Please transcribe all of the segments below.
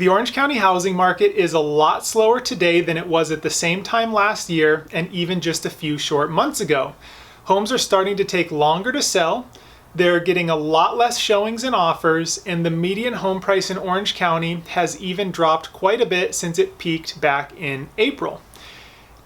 The Orange County housing market is a lot slower today than it was at the same time last year and even just a few short months ago. Homes are starting to take longer to sell, they're getting a lot less showings and offers, and the median home price in Orange County has even dropped quite a bit since it peaked back in April.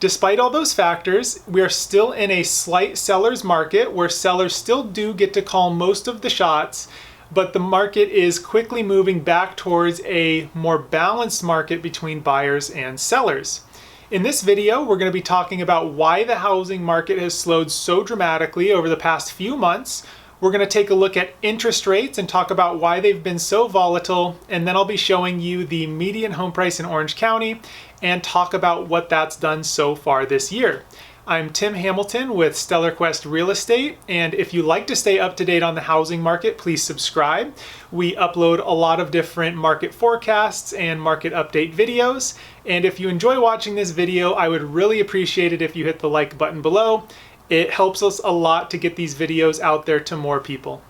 Despite all those factors, we are still in a slight seller's market where sellers still do get to call most of the shots, but the market is quickly moving back towards a more balanced market between buyers and sellers. In this video, we're going to be talking about why the housing market has slowed so dramatically over the past few months. We're going to take a look at interest rates and talk about why they've been so volatile, and then I'll be showing you the median home price in Orange County and talk about what that's done so far this year. I'm Tim Hamilton with StellarQuest Real Estate, and if you like to stay up to date on the housing market, please subscribe. We upload a lot of different market forecasts and market update videos, and if you enjoy watching this video, I would really appreciate it if you hit the like button below. It helps us a lot to get these videos out there to more people.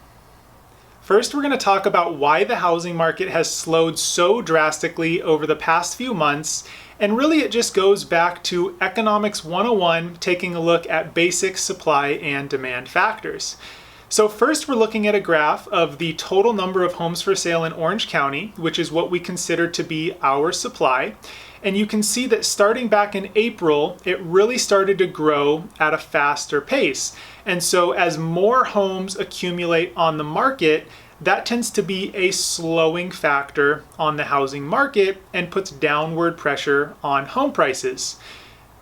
First, we're going to talk about why the housing market has slowed so drastically over the past few months. And really it just goes back to Economics 101, taking a look at basic supply and demand factors. So first we're looking at a graph of the total number of homes for sale in Orange County, which is what we consider to be our supply. And you can see that starting back in April, it really started to grow at a faster pace. And so as more homes accumulate on the market, that tends to be a slowing factor on the housing market and puts downward pressure on home prices.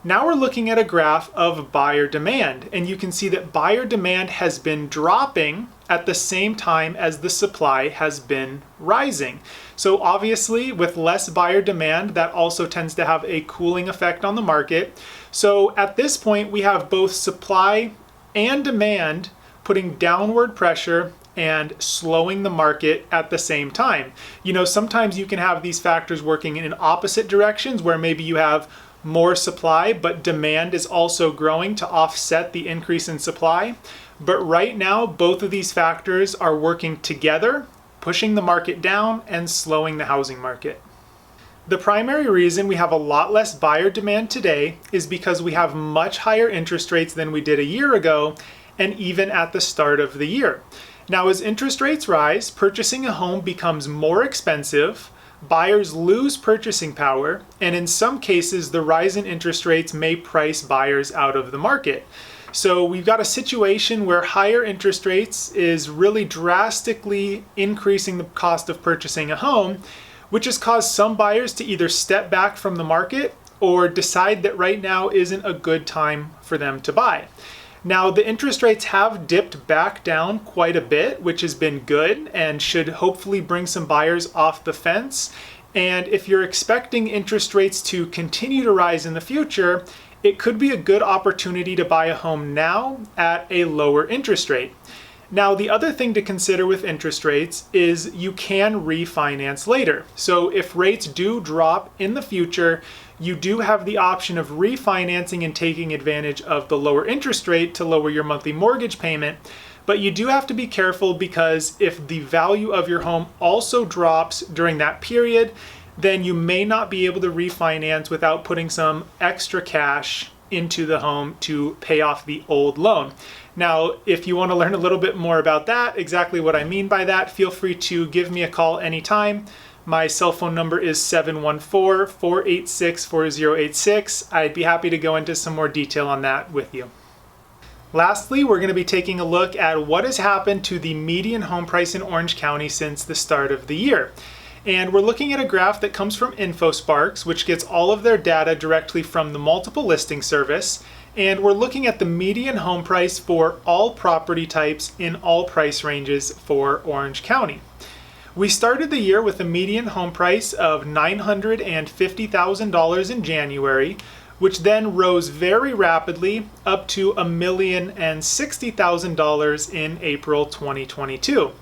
Now we're looking at a graph of buyer demand, and you can see that buyer demand has been dropping at the same time as the supply has been rising. So obviously with less buyer demand, that also tends to have a cooling effect on the market. So at this point, we have both supply and demand putting downward pressure and slowing the market at the same time. You know, sometimes you can have these factors working in opposite directions where maybe you have more supply, but demand is also growing to offset the increase in supply. But right now, both of these factors are working together, pushing the market down and slowing the housing market. The primary reason we have a lot less buyer demand today is because we have much higher interest rates than we did a year ago, and even at the start of the year. Now, as interest rates rise, purchasing a home becomes more expensive, buyers lose purchasing power, and in some cases, the rise in interest rates may price buyers out of the market. So we've got a situation where higher interest rates is really drastically increasing the cost of purchasing a home, which has caused some buyers to either step back from the market or decide that right now isn't a good time for them to buy. Now, the interest rates have dipped back down quite a bit, which has been good and should hopefully bring some buyers off the fence. And if you're expecting interest rates to continue to rise in the future, it could be a good opportunity to buy a home now at a lower interest rate. Now, the other thing to consider with interest rates is you can refinance later. So if rates do drop in the future, you do have the option of refinancing and taking advantage of the lower interest rate to lower your monthly mortgage payment. But you do have to be careful because if the value of your home also drops during that period, then you may not be able to refinance without putting some extra cash into the home to pay off the old loan. Now, if you want to learn a little bit more about that, exactly what I mean by that, feel free to give me a call anytime. My cell phone number is 714-486-4086. I'd be happy to go into some more detail on that with you. Lastly, we're going to be taking a look at what has happened to the median home price in Orange County since the start of the year. And we're looking at a graph that comes from InfoSparks, which gets all of their data directly from the multiple listing service. And we're looking at the median home price for all property types in all price ranges for Orange County. We started the year with a median home price of $950,000 in January, which then rose very rapidly up to $1,060,000 in April 2022.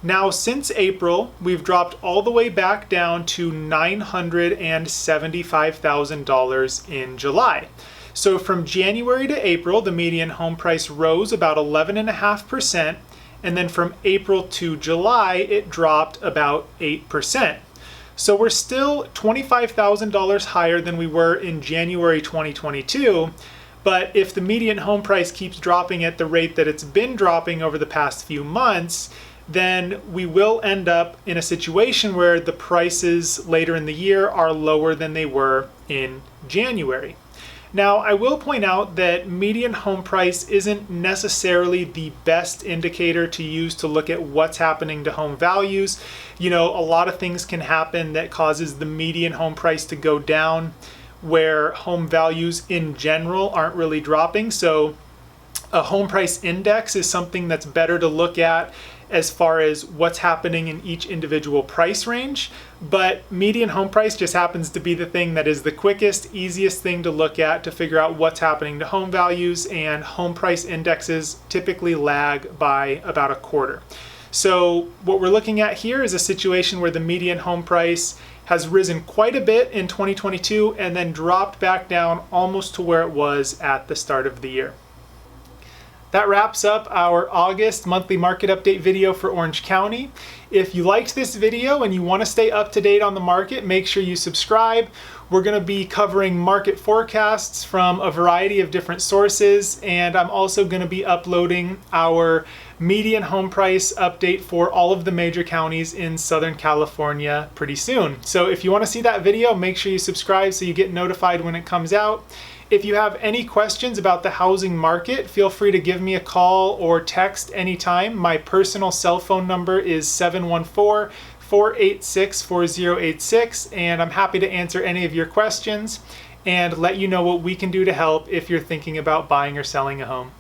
Now, since April, we've dropped all the way back down to $975,000 in July. So from January to April, the median home price rose about 11.5%, and then from April to July, it dropped about 8%. So we're still $25,000 higher than we were in January 2022. But if the median home price keeps dropping at the rate that it's been dropping over the past few months, then we will end up in a situation where the prices later in the year are lower than they were in January. Now, I will point out that median home price isn't necessarily the best indicator to use to look at what's happening to home values. You know, a lot of things can happen that causes the median home price to go down, where home values in general aren't really dropping. So a home price index is something that's better to look at as far as what's happening in each individual price range. But median home price just happens to be the thing that is the quickest, easiest thing to look at to figure out what's happening to home values, and home price indexes typically lag by about a quarter. So what we're looking at here is a situation where the median home price has risen quite a bit in 2022 and then dropped back down almost to where it was at the start of the year. That wraps up our August monthly market update video for Orange County. If you liked this video and you want to stay up to date on the market, make sure you subscribe. We're going to be covering market forecasts from a variety of different sources, and I'm also going to be uploading our median home price update for all of the major counties in Southern California pretty soon. So if you want to see that video, make sure you subscribe so you get notified when it comes out. If you have any questions about the housing market, feel free to give me a call or text anytime. My personal cell phone number is 714-486-4086, and I'm happy to answer any of your questions and let you know what we can do to help if you're thinking about buying or selling a home.